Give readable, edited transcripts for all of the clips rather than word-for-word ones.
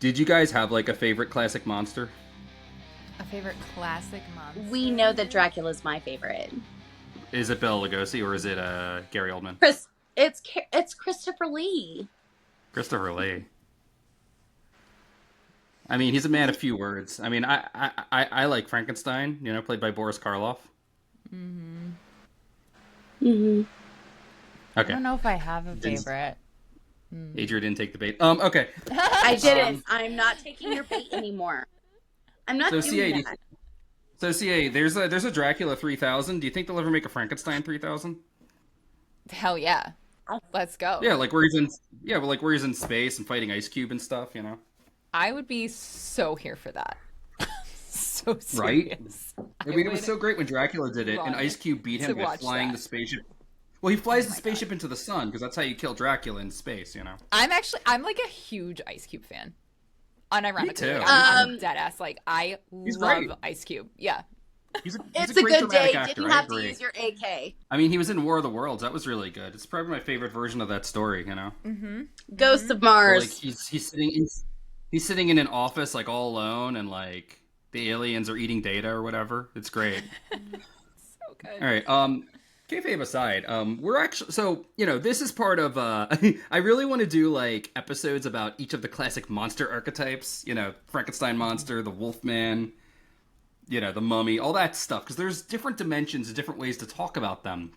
Did you guys have like a favorite classic monster? A favorite classic monster? We know that Dracula's my favorite. Is it Bela Lugosi or is it Gary Oldman? It's Christopher Lee. Christopher Lee. I mean, he's a man of few words. I mean, I like Frankenstein, played by Boris Karloff. Mm-hmm. Mm-hmm. Okay. I don't know if I have a favorite. Adrian didn't take the bait. Okay. I didn't. I'm not taking your bait anymore. I'm not doing CA, that. So CA, there's a Dracula 3000. Do you think they'll ever make a Frankenstein 3000? Hell yeah. Let's go. Yeah, like where he's in space and fighting Ice Cube and stuff, I would be so here for that. So serious. Right? I mean, it was so great when Dracula did it, and Ice Cube beat him by flying the spaceship. Well, he flies the spaceship into the sun, because that's how you kill Dracula in space, I'm like a huge Ice Cube fan. Unironically. Me too. I'm dead ass. Like, I He's love great. Ice Cube. Yeah. He's It's a a great good dramatic day. actor. Didn't I have agree. to use your AK. I mean, he was in War of the Worlds. That was really good. It's probably my favorite version of that story, Mm-hmm. Ghosts of Where, Mars. like he's sitting in an office like all alone, and like the aliens are eating data or whatever. It's great. So good. All right. Kayfabe aside, we're actually this is part of I really want to do like episodes about each of the classic monster archetypes. Frankenstein monster, the Wolfman, the Mummy, all that stuff, because there's different dimensions and different ways to talk about them.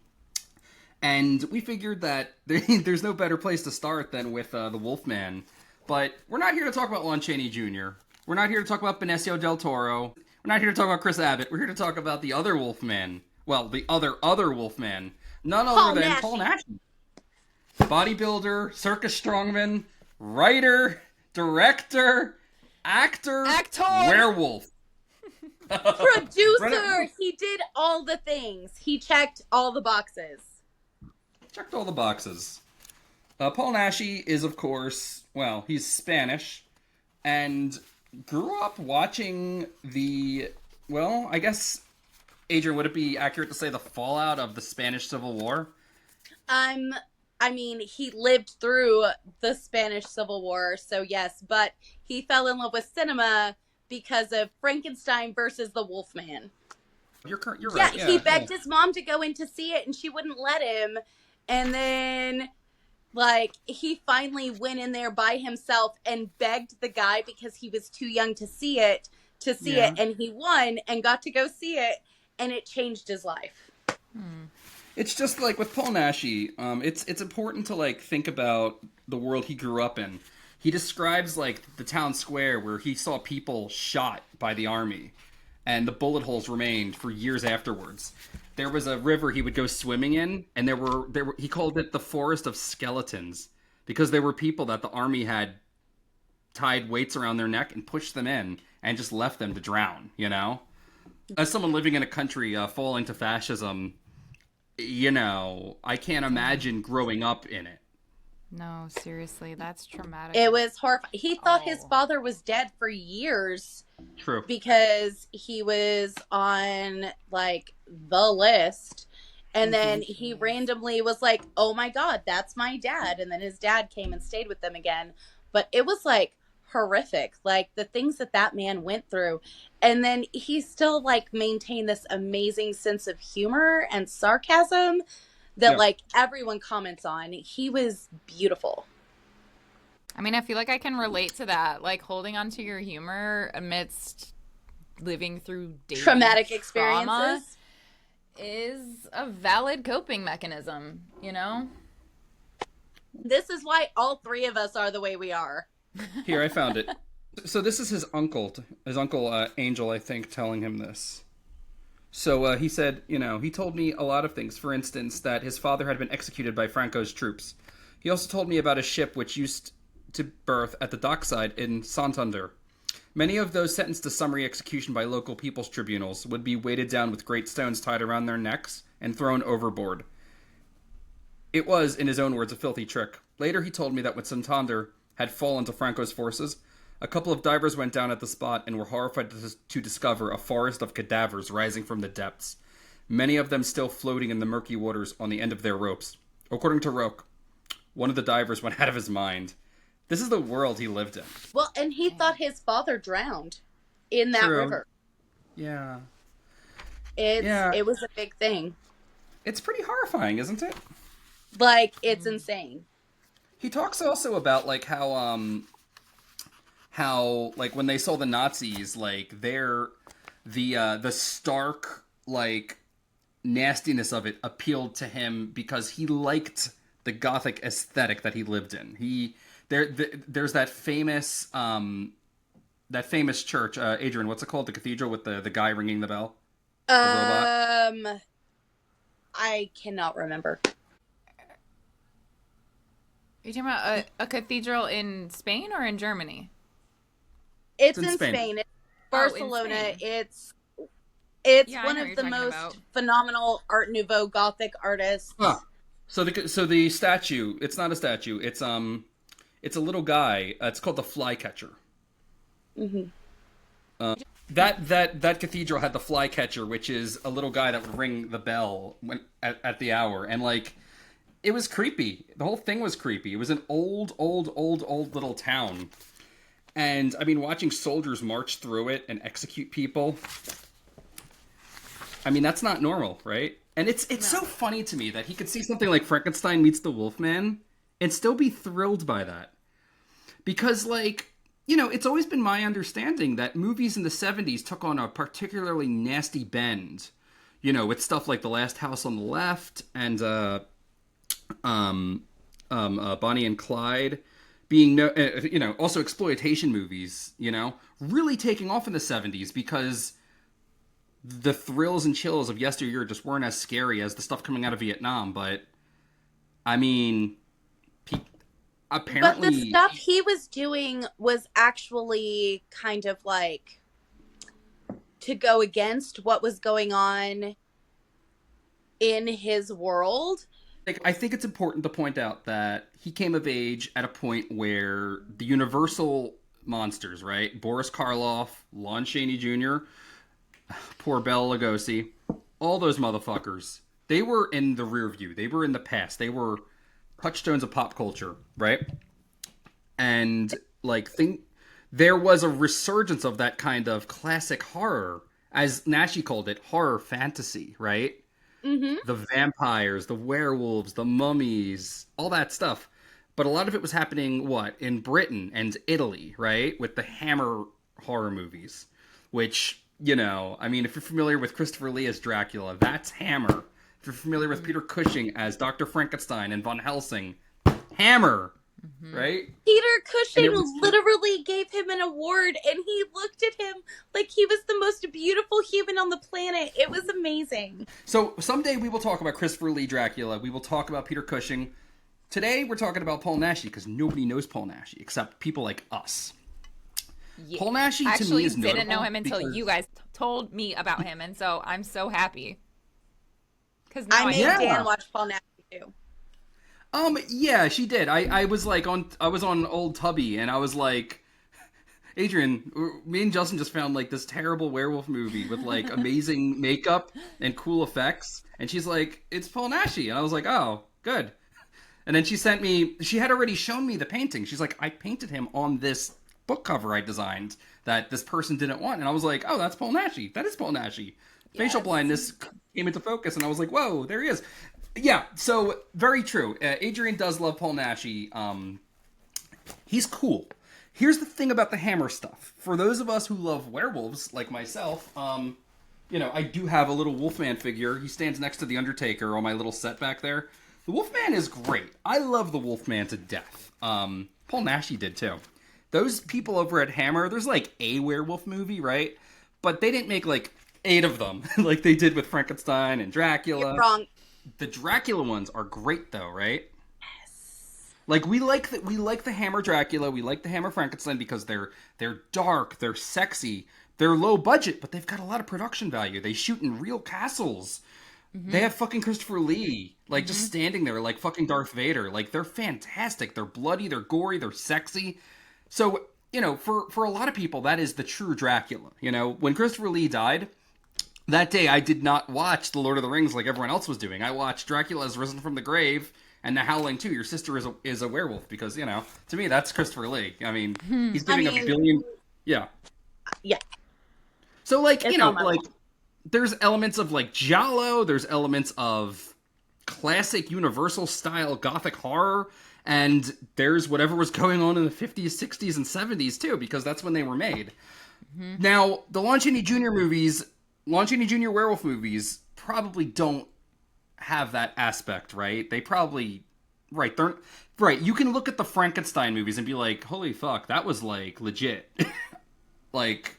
And we figured that there's no better place to start than with the Wolfman. But we're not here to talk about Lon Chaney Jr. We're not here to talk about Benicio del Toro. We're not here to talk about Chris Abbott. We're here to talk about the other Wolfman. Well, the other Wolfman. None other than Paul Naschy. Bodybuilder, circus strongman, writer, director, actor, werewolf. Producer! He did all the things. He checked all the boxes. Checked all the boxes. Paul Naschy is, of course, he's Spanish, and grew up watching I guess, Adrian, would it be accurate to say the fallout of the Spanish Civil War? I mean, he lived through the Spanish Civil War, so yes, but he fell in love with cinema because of Frankenstein versus the Wolfman. You're right. Yeah, he begged his mom to go in to see it, and she wouldn't let him. And then, he finally went in there by himself and begged the guy because he was too young to see it, and he won and got to go see it, and it changed his life. It's just like with Paul Naschy, it's important to think about the world he grew up in. He describes the town square where he saw people shot by the army, and the bullet holes remained for years afterwards. There was a river he would go swimming in, and there were he called it the forest of skeletons, because there were people that the army had tied weights around their neck and pushed them in and just left them to drown. As someone living in a country falling to fascism, I can't imagine growing up in it. No, seriously, that's traumatic. It was horrifying. He thought his father was dead for years. True. Because he was on, the list. And then he randomly was like, oh my God, that's my dad. And then his dad came and stayed with them again. But it was, horrific. The things that man went through. And then he still, maintained this amazing sense of humor and sarcasm that everyone comments on. He was beautiful. I mean, I feel like I can relate to that. Holding on to your humor amidst living through traumatic experiences is a valid coping mechanism, This is why all three of us are the way we are. Here, I found it. So this is his uncle Angel, I think, telling him this. So he said, he told me a lot of things. For instance, that his father had been executed by Franco's troops. He also told me about a ship which used to berth at the dockside in Santander. Many of those sentenced to summary execution by local people's tribunals would be weighted down with great stones tied around their necks and thrown overboard. It was, in his own words, a filthy trick. Later he told me that when Santander had fallen to Franco's forces, a couple of divers went down at the spot and were horrified to discover a forest of cadavers rising from the depths, many of them still floating in the murky waters on the end of their ropes. According to Roque, one of the divers went out of his mind. This is the world he lived in. Well, and he thought his father drowned in that True. river. Yeah. It was a big thing. It's pretty horrifying, isn't it? Like, it's insane. He talks also about like how like when they saw the Nazis, like the stark like nastiness of it appealed to him because he liked the gothic aesthetic that he lived in. There's that famous church, Adrian, what's it called? The cathedral with the guy ringing the bell? The robot? I cannot remember. Are you talking about a cathedral in Spain or in Germany? It's in Spain. It's Barcelona. In Spain. It's Yeah, one of the most phenomenal Art Nouveau Gothic artists. Huh. So the statue, it's not a statue. It's a little guy. It's called the Flycatcher. Mm-hmm. That cathedral had the Flycatcher, which is a little guy that would ring the bell at the hour, and like it was creepy. The whole thing was creepy. It was an old little town, and I mean, watching soldiers march through it and execute people. I mean, that's not normal, right? And it's so funny to me that he could see something like Frankenstein meets the Wolfman and still be thrilled by that. Because, like, you know, it's always been my understanding that movies in the 70s took on a particularly nasty bend. You know, with stuff like The Last House on the Left and Bonnie and Clyde being, you know, also exploitation movies, you know, really taking off in the 70s because the thrills and chills of yesteryear just weren't as scary as the stuff coming out of Vietnam. But I mean, apparently, but the stuff he was doing was actually kind of like to go against what was going on in his world. Like, I think it's important to point out that he came of age at a point where the Universal monsters, right? Boris Karloff, Lon Chaney Jr., poor Bela Lugosi, all those motherfuckers, they were in the rear view. They were in the past. They were touchstones of pop culture, right? And like, there was a resurgence of that kind of classic horror, as Naschy called it, horror fantasy, right? Mm-hmm. The vampires, the werewolves, the mummies, all that stuff. But a lot of it was happening, in Britain and Italy, right? With the Hammer horror movies, which, you know, I mean, if you're familiar with Christopher Lee as Dracula, that's Hammer. If you're familiar with Peter Cushing as Dr. Frankenstein and Von Helsing, Hammer, right? Peter Cushing literally gave him an award, and he looked at him like he was the most beautiful human on the planet. It was amazing. So someday we will talk about Christopher Lee Dracula. We will talk about Peter Cushing. Today we're talking about Paul Naschy because nobody knows Paul Naschy except people like us. Yeah. Paul Naschy to me is notable. Actually, didn't know him until you guys told me about him, and so I'm so happy. Because I made Dan watch Paul Naschy too. Yeah, she did. I was on Old Tubby, and I was like, Adrian, me and Justin just found like this terrible werewolf movie with like amazing makeup and cool effects, and she's like, it's Paul Naschy, and I was like, oh, good. And then she had already shown me the painting. She's like, I painted him on this book cover I designed that this person didn't want, and I was like, oh, that's Paul Naschy. That is Paul Naschy. Yes. Facial blindness came into focus, and I was like, whoa, there he is. Yeah, so very true. Adrian does love Paul Naschy. He's cool. Here's the thing about the Hammer stuff. For those of us who love werewolves, like myself, you know, I do have a little Wolfman figure. He stands next to the Undertaker on my little set back there. The Wolfman is great. I love the Wolfman to death. Paul Naschy did too. Those people over at Hammer, there's like a werewolf movie, right? But they didn't make like 8 of them like they did with Frankenstein and Dracula. You're wrong. The Dracula ones are great though, right? Yes. Like we like the Hammer Dracula, we like the Hammer Frankenstein because they're dark, they're sexy, they're low budget, but they've got a lot of production value. They shoot in real castles. Mm-hmm. They have fucking Christopher Lee, like just standing there like fucking Darth Vader. Like they're fantastic. They're bloody, they're gory, they're sexy. So, you know, for a lot of people, that is the true Dracula. You know, when Christopher Lee died, that day I did not watch The Lord of the Rings like everyone else was doing. I watched Dracula Has Risen from the Grave, And The Howling 2, your sister is a werewolf because, you know, to me that's Christopher Lee. I mean, he's giving a billion. Yeah. Yeah. So like, It's you know, on my like wall. there's elements of like giallo, there's elements of classic Universal style gothic horror, and there's whatever was going on in the 50s, 60s, and 70s too, because that's when they were made. Now, the Lon Chaney Jr. movies, Lon Chaney Jr. werewolf movies, probably don't have that aspect, right? They probably, right, they're, right, you can look at the Frankenstein movies and be like, holy fuck, that was like legit. Like,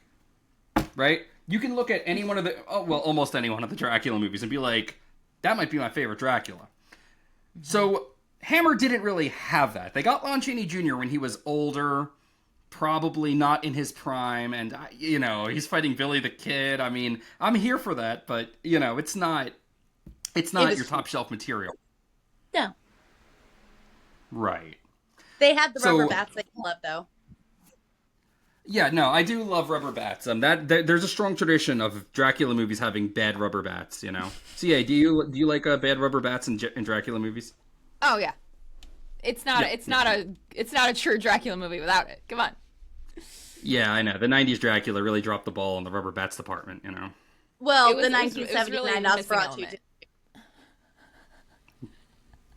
right? You can look at any one of the, oh, well, almost any one of the Dracula movies and be like, that might be my favorite Dracula. So Hammer didn't really have that. They got Lon Chaney Jr. when he was older, probably not in his prime, and, you know, he's fighting Billy the Kid. I mean, I'm here for that, but, you know, it's not your top shelf material. No. Right. They had the So- rubber bats that you love, though. Yeah, no, I do love rubber bats. There's a strong tradition of Dracula movies having bad rubber bats, you know. So yeah, do you like bad rubber bats in Dracula movies? Oh yeah, it's not a true Dracula movie without it. Come on. Yeah, I know. The 90s Dracula really dropped the ball in the rubber bats department, you know. Well, It was- the it was- it was really 1979 the missing Nosferatu element. did.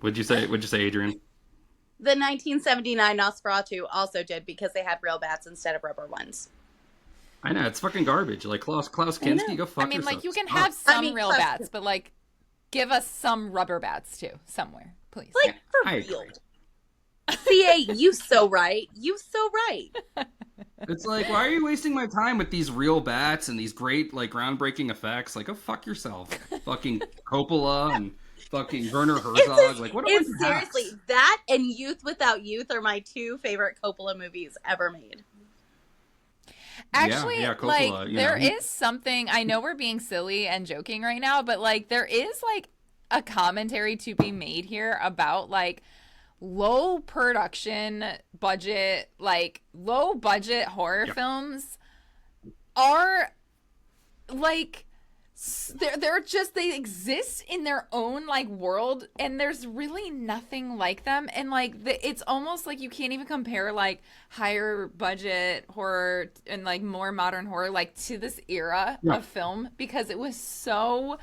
What'd you say, Adrian? The 1979 Nosferatu also did because they had real bats instead of rubber ones. I know, it's fucking garbage. Like Klaus Kinski, go fuck I mean, yourself. like you can Stop. have some I mean, real plus- bats, but like, give us some rubber bats too, somewhere, please. Like, for I real. agree. CA, you so right. You so right. It's like, why are you wasting my time with these real bats and these great, like, groundbreaking effects? Like, go fuck yourself. Fucking Coppola and fucking Werner Herzog. Like, what a bunch It's of hacks. seriously, that and Youth Without Youth are my two favorite Coppola movies ever made. Actually, yeah, Coppola, like you there know. is something. I know we're being silly and joking right now, but like there is like a commentary to be made here about like low production budget, like low budget horror Yep. films are like they're just they exist in their own like world, and there's really nothing like them, and like it's almost like you can't even compare like higher budget horror and like more modern horror like to this era Yeah. of film, because it was so,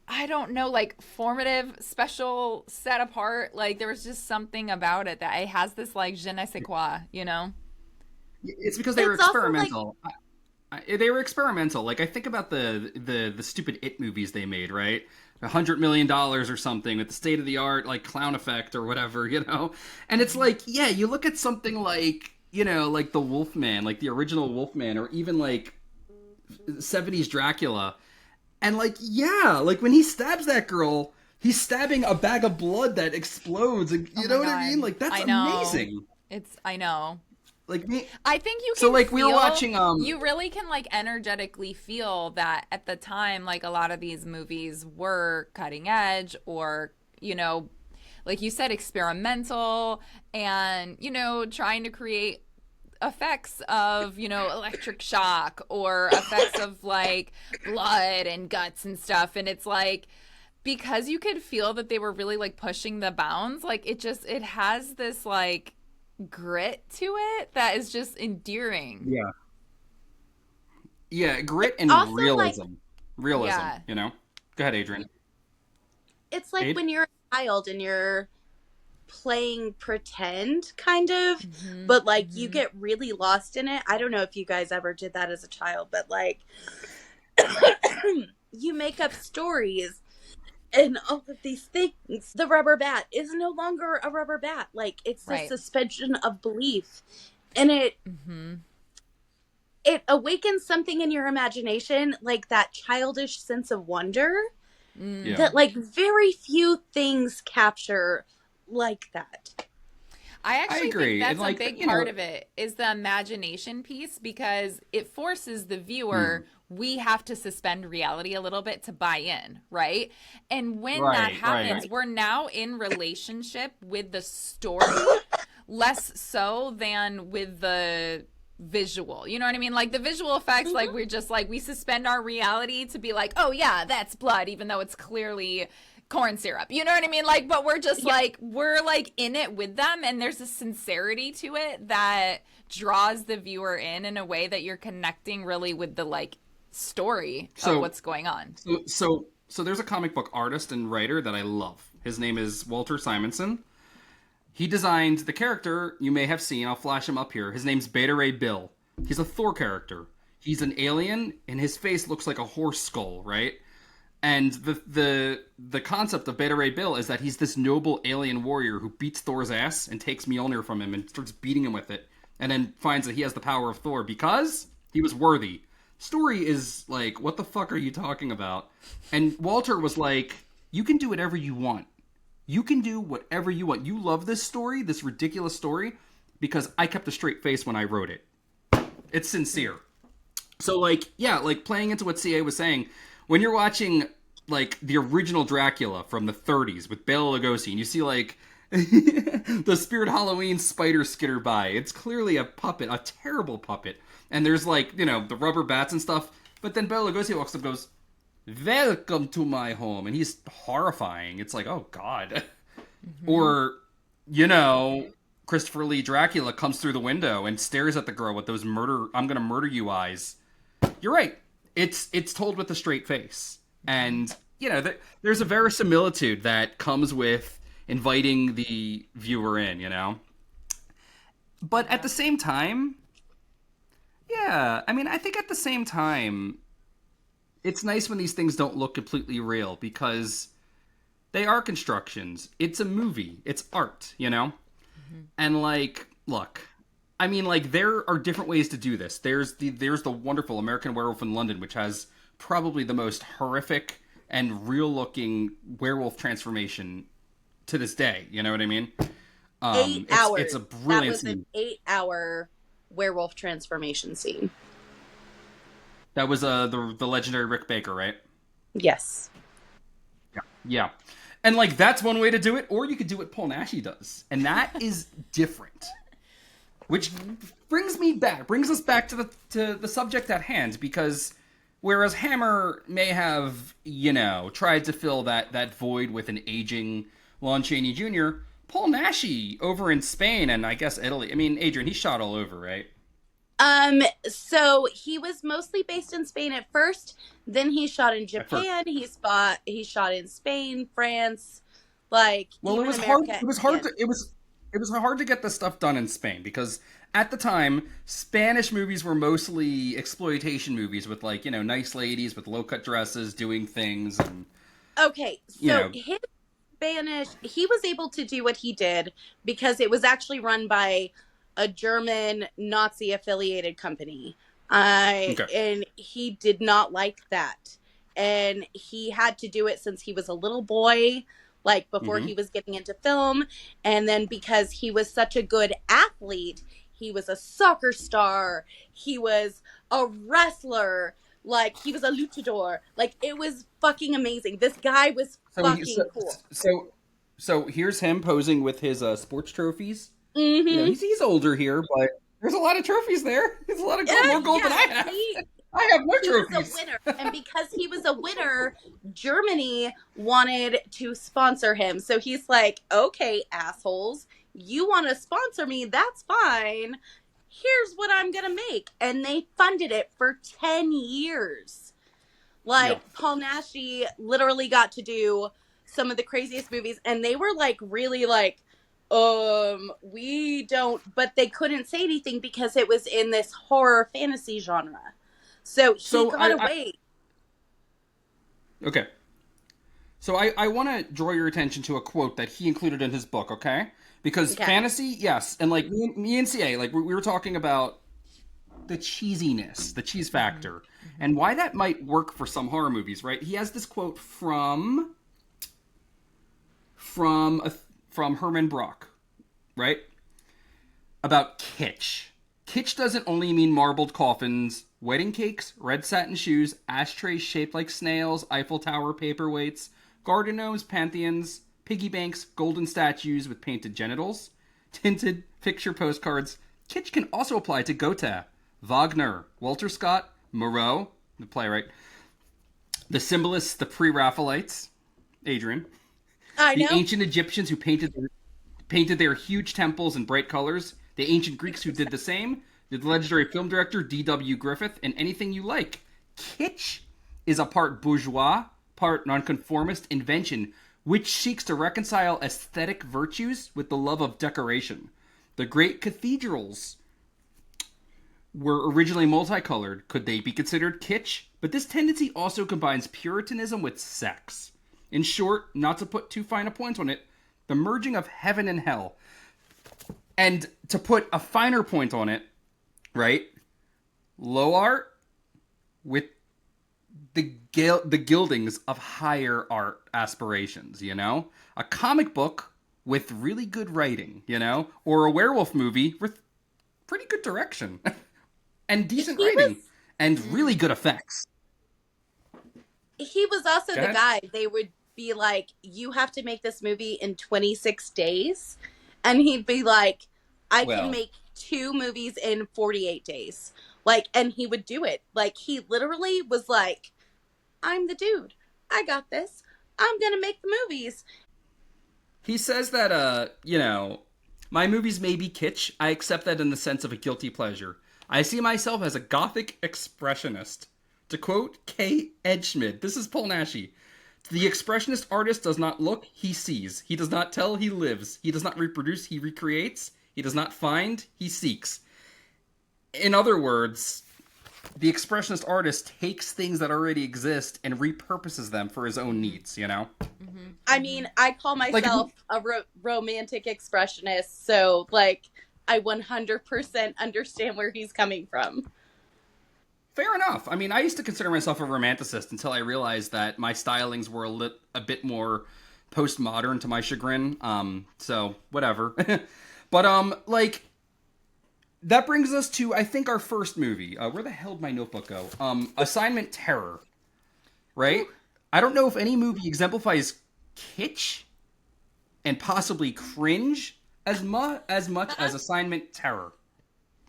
I don't know, like formative, special, set apart. Like there was just something about it that it has this like je ne sais quoi, you know? It's because they were It's also, like- experimental. They were experimental. Like, I think about the stupid It movies they made, right? $100 million or something with the state of the art, like, clown effect or whatever, you know? And it's like, yeah, you look at something like, you know, like the Wolfman, like the original Wolfman, or even like 70s Dracula. And like, yeah, like when he stabs that girl, he's stabbing a bag of blood that explodes. And, you Oh know my what I God. mean? Like, that's I know. amazing. I know. Like, me. I think you can So, like, we were feel- watching, you really can like energetically feel that at the time, like a lot of these movies were cutting edge, or, you know, like you said, experimental, and, you know, trying to create effects of, you know, electric shock or effects of like blood and guts and stuff. And it's like, because you could feel that they were really like pushing the bounds, like it has this like grit to it that is just endearing. Yeah. Yeah, grit and also, realism. Realism, Yeah. you know? Go ahead, Adrian. It's like Aid? when you're a child and you're playing pretend, kind of, Mhm, but like you mhm. get really lost in it. I don't know if you guys ever did that as a child, but like you make up stories and all of these things. The rubber bat is no longer a rubber bat. Like it's the Right. suspension of belief, and Mhm. it awakens something in your imagination, like that childish sense of wonder Mm. Yeah. that like very few things capture like that. I actually agree. think that's And, like, a big you know- part of it is the imagination piece, because it forces the viewer, we have to suspend reality a little bit to buy in, right? And when that Right, happens, right. we're now in relationship with the story, less so than with the visual. You know what I mean? Like the visual effects, like we're just like, we suspend our reality to be like, oh yeah, that's blood, even though it's clearly corn syrup. You know what I mean? Like, but we're just like, we're like in it with them, and there's a sincerity to it that draws the viewer in a way that you're connecting really with the like story of what's going on. So there's a comic book artist and writer that I love. His name is Walter Simonson. He designed the character you may have seen. I'll flash him up here. His name's Beta Ray Bill. He's a Thor character. He's an alien, and his face looks like a horse skull, right? And the concept of Beta Ray Bill is that he's this noble alien warrior who beats Thor's ass and takes Mjolnir from him and starts beating him with it, and then finds that he has the power of Thor because he was worthy. Story is like, what the fuck are you talking about? And Walter was like, you can do whatever you want. You can do whatever you want. You love this story, this ridiculous story, because I kept a straight face when I wrote it. It's sincere. So, like, yeah, like, playing into what CA was saying, when you're watching, like, the original Dracula from the 30s with Bela Lugosi, and you see, like, the Spirit Halloween spider skitter by, it's clearly a puppet, a terrible puppet. And there's, like, you know, the rubber bats and stuff. But then Bela Lugosi walks up and goes, welcome to my home. And he's horrifying. It's like, oh, God. Mm-hmm. Or, you know, Christopher Lee Dracula comes through the window and stares at the girl with those I'm gonna murder you eyes. You're right. It's told with a straight face. And, you know, there's a verisimilitude that comes with inviting the viewer in, you know? But at the same time, yeah, I mean, I think at the same time, it's nice when these things don't look completely real because they are constructions. It's a movie. It's art, you know? Mm-hmm. And, like, look, I mean, like, there are different ways to do this. There's the wonderful American Werewolf in London, which has probably the most horrific and real-looking werewolf transformation to this day. You know what I mean? 8 hours. It's a brilliant scene. That was an 8-hour werewolf transformation scene. That was the legendary Rick Baker, right? Yes. Yeah. And, like, that's one way to do it, or you could do what Paul Naschy does. And that is different. Which brings us back to the subject at hand, because whereas Hammer may have, you know, tried to fill that void with an aging Lon Chaney Jr., Paul Naschy over in Spain and I guess Italy. I mean, Adrian, he shot all over, right? So he was mostly based in Spain at first. Then he shot in Japan. He shot in Spain, France, like. Well, it was America. hard. It was hard to get this stuff done in Spain because at the time, Spanish movies were mostly exploitation movies with, like, you know, nice ladies with low cut dresses doing things and. Okay, so his Spanish, he was able to do what he did because it was actually run by a German Nazi-affiliated company. And he did not like that. And he had to do it since he was a little boy, like before he was getting into film. And then because he was such a good athlete, he was a soccer star, he was a wrestler, like he was a luchador. Like, it was fucking amazing. This guy was cool. So here's him posing with his sports trophies. Mm-hmm. You know, he's older here, but there's a lot of trophies there. There's a lot of more gold than I have. I have more trophies. He was a winner. And because he was a winner, Germany wanted to sponsor him. So he's like, okay, assholes, you want to sponsor me? That's fine. Here's what I'm going to make. And they funded it for 10 years. Like, Paul Naschy literally got to do some of the craziest movies. And they were like, really like, we don't, but they couldn't say anything because it was in this horror fantasy genre. So he got away. Okay. So I want to draw your attention to a quote that he included in his book, okay? Because fantasy, yes. And like me and CA, like we were talking about the cheesiness, the cheese factor, and why that might work for some horror movies, right? He has this quote from Herman Brock, right? About kitsch. Kitsch doesn't only mean marbled coffins, wedding cakes, red satin shoes, ashtrays shaped like snails, Eiffel Tower paperweights, garden gnomes, pantheons, piggy banks, golden statues with painted genitals, tinted picture postcards. Kitsch can also apply to Goethe, Wagner, Walter Scott, Moreau, the playwright, the symbolists, the pre-Raphaelites, Adrian, I The know. ancient Egyptians who painted their huge temples in bright colors, the ancient Greeks who did the same, the legendary film director D.W. Griffith, and anything you like. Kitsch is a part bourgeois, part nonconformist invention which seeks to reconcile aesthetic virtues with the love of decoration. The great cathedrals were originally multicolored. Could they be considered kitsch? But this tendency also combines Puritanism with sex. In short, not to put too fine a point on it, the merging of heaven and hell. And to put a finer point on it, right? Low art with the gildings of higher art aspirations, you know? A comic book with really good writing, you know? Or a werewolf movie with pretty good direction. And decent writing. And really good effects. He was also Go the ahead. guy. They would be like, you have to make this movie in 26 days. And he'd be like, I Well. can make 2 movies in 48 days. Like, and he would do it. Like, he literally was like, I'm the dude. I got this. I'm going to make the movies. He says that, you know, my movies may be kitsch. I accept that in the sense of a guilty pleasure. I see myself as a gothic expressionist. To quote K. Edgeschmid, this is Paul Naschy. The expressionist artist does not look, he sees. He does not tell, he lives. He does not reproduce, he recreates. He does not find, he seeks. In other words, the expressionist artist takes things that already exist and repurposes them for his own needs, you know? I mean, I call myself a romantic expressionist, so, like, I 100% understand where he's coming from. Fair enough. I mean, I used to consider myself a romanticist until I realized that my stylings were a bit more postmodern to my chagrin. So, whatever. But, like, that brings us to, I think, our first movie. Where the hell did my notebook go? Assignment Terror. Right? I don't know if any movie exemplifies kitsch and possibly cringe as much as Assignment Terror.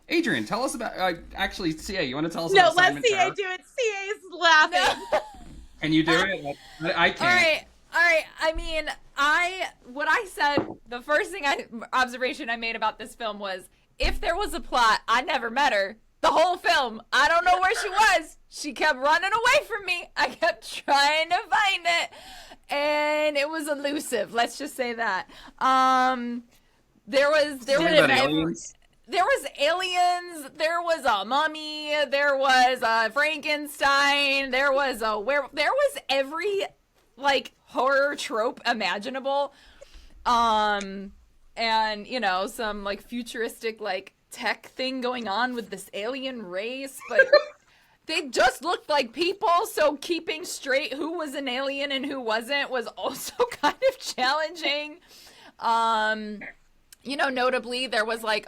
Adrian, tell us about... actually, CA, you want to tell us about Assignment Terror? No, let CA do it. CA's laughing. No. Can you do it? I can't. All right. I mean, what I said, the first observation I made about this film was, if there was a plot, I never met her. The whole film, I don't know where she was. She kept running away from me. I kept trying to find it, and it was elusive. Let's just say that. There was aliens? There was aliens, there was a mummy, there was a Frankenstein, there was every, like, horror trope imaginable. And, you know, some, like, futuristic, like, tech thing going on with this alien race, but they just looked like people, so keeping straight who was an alien and who wasn't was also kind of challenging. You know, notably, there was, like,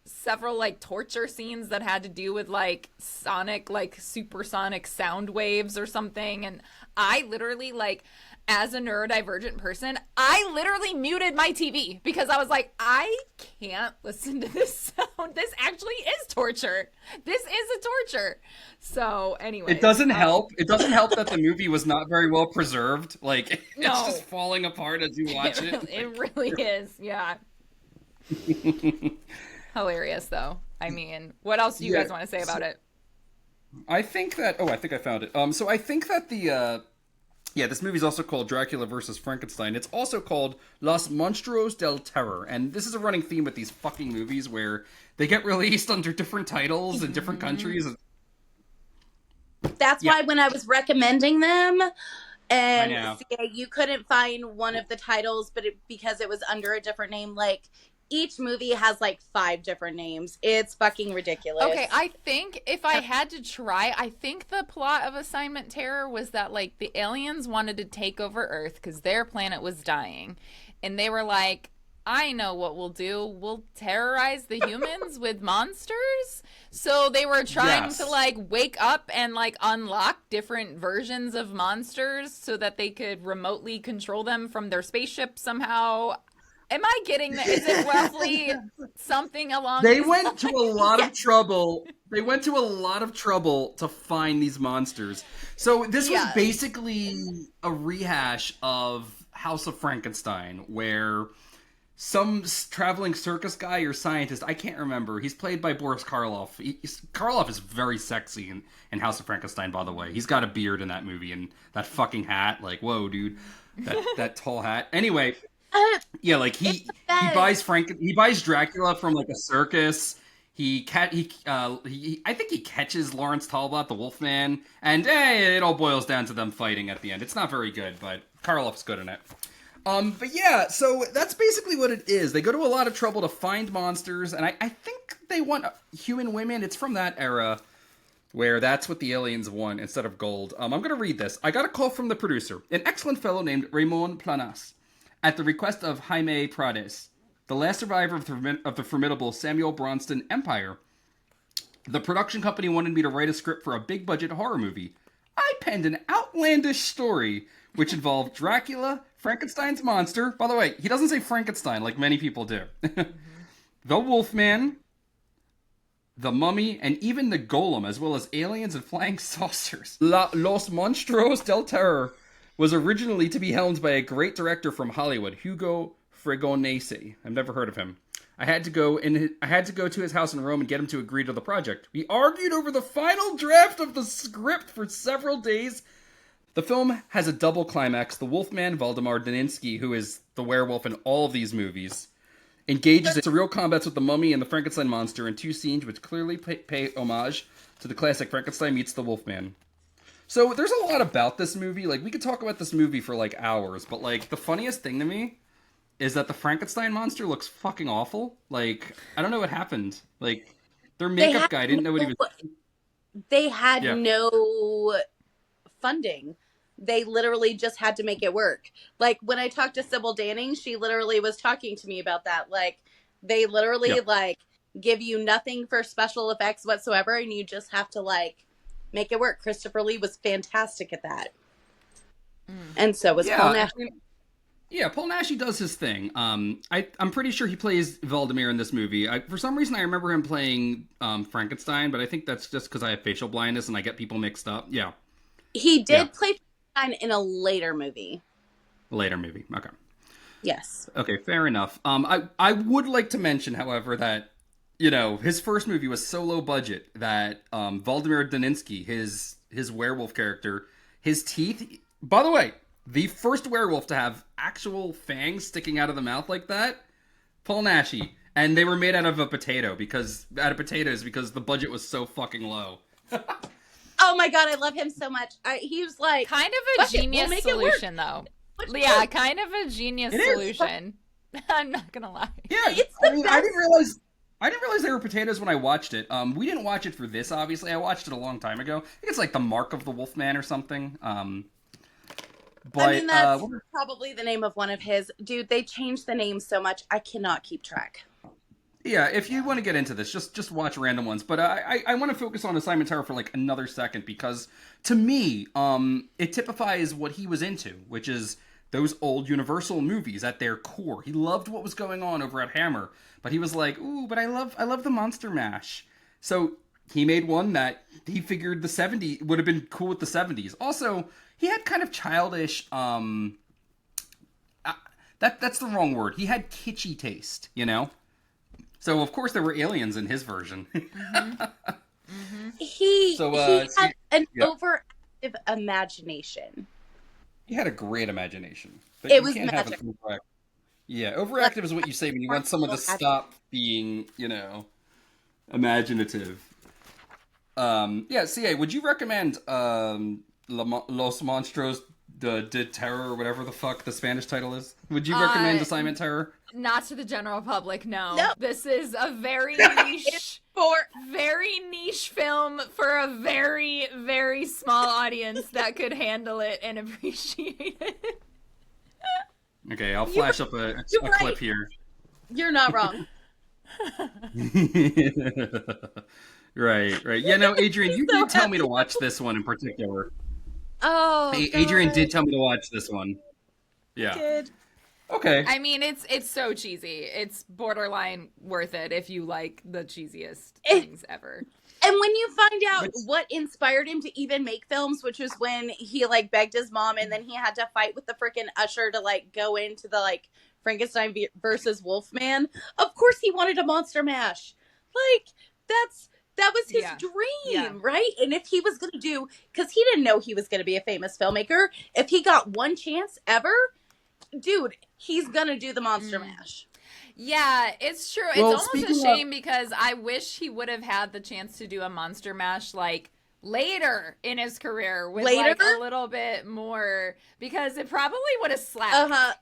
several, like, torture scenes that had to do with, like, sonic, like, supersonic sound waves or something, and I literally, like, as a neurodivergent person, I literally muted my TV because I was like, I can't listen to this sound. This actually is torture. This is a torture. So, anyway. It doesn't help. It doesn't help that the movie was not very well preserved. Like, it's just falling apart as you watch it. It really is, yeah. Hilarious, though. I mean, what else do you guys want to say about it? I think that... Oh, I think I found it. So I think that this movie's also called Dracula versus Frankenstein. It's also called Los Monstruos del Terror. And this is a running theme with these fucking movies where they get released under different titles in different countries. That's why when I was recommending them, and I you couldn't find one of the titles, but because it was under a different name, like, each movie has like 5 different names. It's fucking ridiculous. Okay, I think if I had to try, I think the plot of Assignment Terror was that, like, the aliens wanted to take over Earth because their planet was dying. And they were like, I know what we'll do. We'll terrorize the humans with monsters. So they were trying to, like, wake up and, like, unlock different versions of monsters so that they could remotely control them from their spaceship somehow. Am I getting that? Is it roughly something along They went to a lot of trouble. They went to a lot of trouble to find these monsters. So this was basically a rehash of House of Frankenstein, where some traveling circus guy or scientist, I can't remember. He's played by Boris Karloff. Karloff is very sexy in House of Frankenstein, by the way. He's got a beard in that movie and that fucking hat. Like, whoa, dude. That tall hat. Anyway, yeah, like he buys Dracula from like a circus. I think he catches Lawrence Talbot, the Wolfman, and it all boils down to them fighting at the end. It's not very good, but Karloff's good in it. But yeah, so that's basically what it is. They go to a lot of trouble to find monsters, and I think they want human women. It's from that era where that's what the aliens want instead of gold. I'm going to read this. I got a call from the producer, an excellent fellow named Raymond Planas, at the request of Jaime Prades, the last survivor of the formidable Samuel Bronston Empire. The production company wanted me to write a script for a big-budget horror movie. I penned an outlandish story which involved Dracula, Frankenstein's monster. By the way, he doesn't say Frankenstein like many people do. The Wolfman, the Mummy, and even the Golem, as well as aliens and flying saucers. Los Monstruos del Terror was originally to be helmed by a great director from Hollywood, Hugo Fregonese. I've never heard of him. I had to go to his house in Rome and get him to agree to the project. We argued over the final draft of the script for several days. The film has a double climax. The Wolfman, Waldemar Daninsky, who is the werewolf in all of these movies, engages in surreal combats with the Mummy and the Frankenstein monster in two scenes which clearly pay homage to the classic Frankenstein meets the Wolfman. So there's a lot about this movie. Like, we could talk about this movie for like hours, but like the funniest thing to me is that the Frankenstein monster looks fucking awful. Like, I don't know what happened. Like, their makeup guy didn't know what he was. They had no funding. They literally just had to make it work. Like, when I talked to Sybil Danning, she literally was talking to me about that. Like, they literally like give you nothing for special effects whatsoever, and you just have to like make it work. Christopher Lee was fantastic at that. And so was Paul Naschy. Yeah, Paul Naschy does his thing. I'm pretty sure he plays Valdemar in this movie. For some reason, I remember him playing Frankenstein, but I think that's just because I have facial blindness and I get people mixed up. Yeah. He did play Frankenstein in a later movie. Later movie, okay. Yes. Okay, fair enough. I would like to mention, however, that, you know, his first movie was so low budget that Waldemar Daninsky, his werewolf character, his teeth... By the way, the first werewolf to have actual fangs sticking out of the mouth like that, Paul Naschy. And they were made out of potatoes because the budget was so fucking low. Oh my god, I love him so much. He was like... Kind of a genius solution, though. Yeah, kind of a genius solution. I'm not gonna lie. Yeah, I didn't realize they were potatoes when I watched it. We didn't watch it for this, obviously. I watched it a long time ago. I think it's like The Mark of the Wolfman or something. But, I mean, that's probably the name of one of his. Dude, they changed the name so much, I cannot keep track. Yeah, if you want to get into this, just watch random ones. But I want to focus on Assignment Terror for like another second because, to me, it typifies what he was into, which is those old Universal movies at their core. He loved what was going on over at Hammer, but he was like, ooh, but I love the Monster Mash. So he made one that he figured the 70s would have been cool with the 70s. Also, he had kind of childish, that's the wrong word. He had kitschy taste, you know? So, of course, there were aliens in his version. He had an overactive imagination. He had a great imagination. But it you was can't magic. Have it yeah, overactive is what you say when you want someone to stop being, you know, imaginative. Yeah, CA, would you recommend Los Monstruos de Terror or whatever the fuck the Spanish title is? Would you recommend Assignment Terror? Not to the general public, no. Nope. This is a very niche, very niche film for a very, very small audience that could handle it and appreciate it. Okay, I'll flash up a clip here. You're not wrong. Right. Yeah, no, Adrian, you did tell me to watch this one in particular. Oh, Adrian did tell me to watch this one. Yeah. Did. Okay. I mean, it's so cheesy. It's borderline worth it if you like the cheesiest things ever. And when you find out Which- what inspired him to even make films, which was when he like begged his mom, and then he had to fight with the freaking usher to like go into the like Frankenstein versus Wolfman. Of course, he wanted a monster mash. Like that was his Yeah. dream, Yeah. right? And if he was gonna do, because he didn't know he was gonna be a famous filmmaker, if he got one chance ever, dude, he's gonna do the monster mash. Yeah, it's true. Well, It's almost a speaking shame because I wish he would have had the chance to do a monster mash like later in his career with like Later? a little bit more, because it probably would have slapped.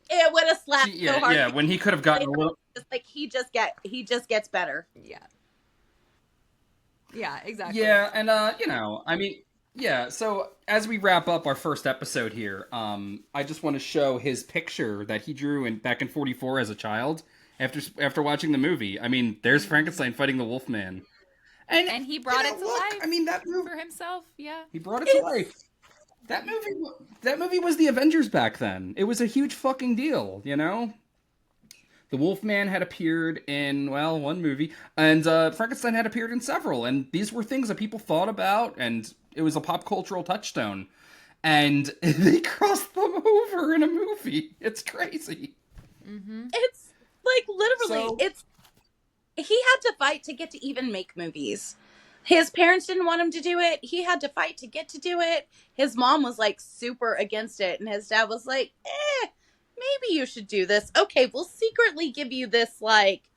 It would have slapped so hard. Yeah, when he could have gotten a little. It's like he just gets better. Yeah. Yeah, exactly. Yeah, and I mean, yeah. So as we wrap up our first episode here, I just want to show his picture that he drew back in '44 as a child after watching the movie. I mean, there's Frankenstein fighting the Wolfman, And he brought it to life. I mean, that movie for himself. Yeah. he brought it to life. That movie was the Avengers back then. It was a huge fucking deal, you know? The Wolfman had appeared in, well, one movie, and Frankenstein had appeared in several, and these were things that people thought about, and it was a pop cultural touchstone. And they crossed them over in a movie. It's crazy. Mm-hmm. It's like literally, he had to fight to get to even make movies. His parents didn't want him to do it. He had to fight to get to do it. His mom was like super against it, and his dad was like, maybe you should do this. Okay, we'll secretly give you this like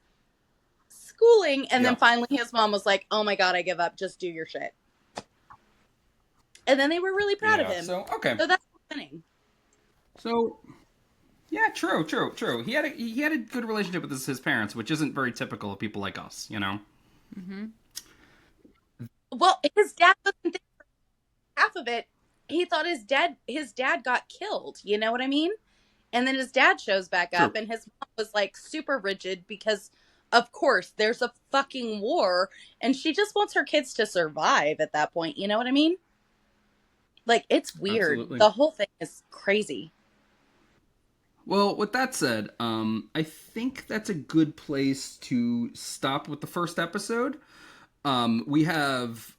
schooling. And then finally his mom was like, oh my God, I give up. Just do your shit. And then they were really proud of him. So, okay. So that's winning. So, yeah, true. He had a good relationship with his parents, which isn't very typical of people like us, you know? Mm-hmm. Well, his dad wasn't there for half of it. He thought his dad got killed. You know what I mean? And then his dad shows back up, and his mom was like super rigid because, of course, there's a fucking war, and she just wants her kids to survive at that point. You know what I mean? Like, it's weird. Absolutely. The whole thing is crazy. Well, with that said, I think that's a good place to stop with the first episode. We have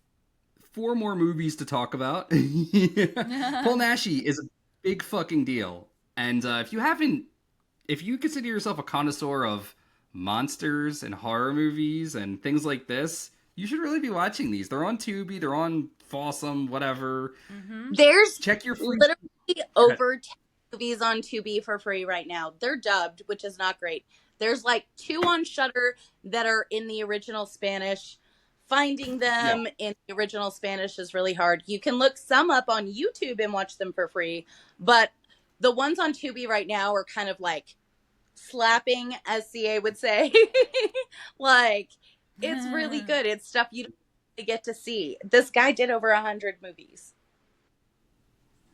4 more movies to talk about. Paul Naschy is a big fucking deal. And if you consider yourself a connoisseur of monsters and horror movies and things like this, you should really be watching these. They're on Tubi, they're on Fawsome, whatever. Mm-hmm. There's Check your free... literally over 10 movies on Tubi for free right now. They're dubbed, which is not great. There's like 2 on Shudder that are in the original Spanish. Finding them in the original Spanish is really hard. You can look some up on YouTube and watch them for free, but the ones on Tubi right now are kind of like slapping, as CA would say. Like, it's really good. It's stuff you don't really get to see. This guy did over 100 movies.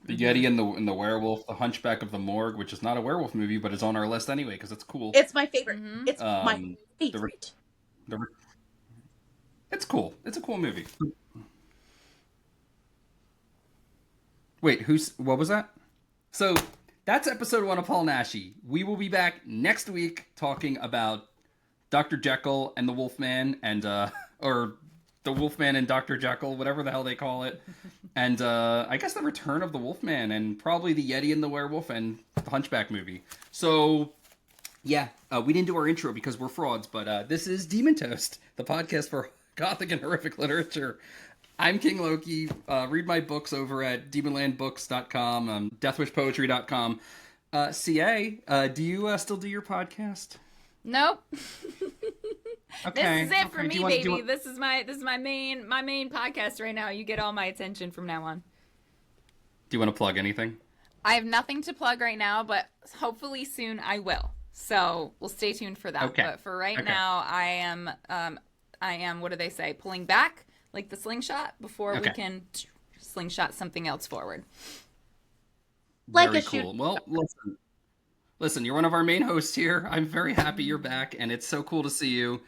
The Yeti and the Werewolf, The Hunchback of the Morgue, which is not a werewolf movie, but it's on our list anyway because it's cool. It's my favorite. Mm-hmm. It's my favorite. It's cool. It's a cool movie. Wait, what was that? So, that's episode 1 of Paul Naschy. We will be back next week talking about Dr. Jekyll and the Wolfman, and, or the Wolfman and Dr. Jekyll, whatever the hell they call it. And, I guess the return of the Wolfman, and probably the Yeti and the Werewolf, and the Hunchback movie. So, yeah, we didn't do our intro because we're frauds, but this is Demon Toast, the podcast for Gothic and horrific literature. I'm King Loke. Read my books over at demonlandbooks.com, deathwishpoetry.com. CA, do you still do your podcast? Nope. Okay. This is it for me, baby. This is my main podcast right now. You get all my attention from now on. Do you want to plug anything? I have nothing to plug right now, but hopefully soon I will. So we'll stay tuned for that. Okay. But for right now, I am, what do they say, pulling back like the slingshot before we can slingshot something else forward. Like very a cool. shoot. Well, listen, you're one of our main hosts here. I'm very happy you're back, and it's so cool to see you.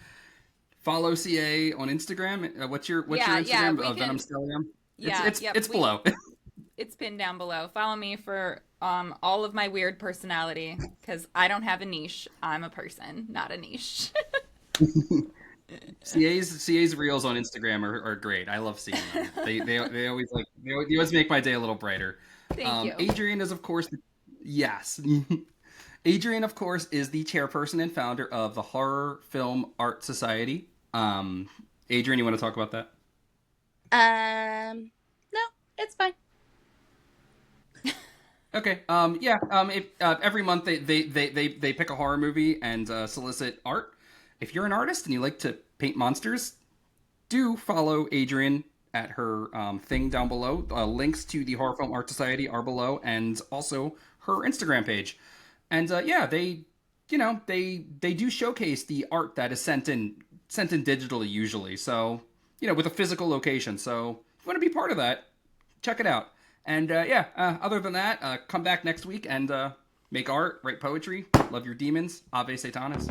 Follow CA on Instagram. What's your Instagram? Venom Stellium? It's below. It's pinned down below. Follow me for all of my weird personality, because I don't have a niche. I'm a person, not a niche. CA's reels on Instagram are great. I love seeing them. They always they always make my day a little brighter. Thank you. Adrian is of course yes. Adrian, of course, is the chairperson and founder of the Horror Film Art Society. Adrian, you want to talk about that? No, it's fine. Okay. Every month they pick a horror movie and solicit art. If you're an artist and you like to paint monsters, do follow Adrian at her thing down below. Links to the Horror Film Art Society are below, and also her Instagram page. And they do showcase the art that is sent in digitally usually. So with a physical location. So if you want to be part of that, check it out. And other than that, come back next week and make art, write poetry, love your demons, Ave Satanas.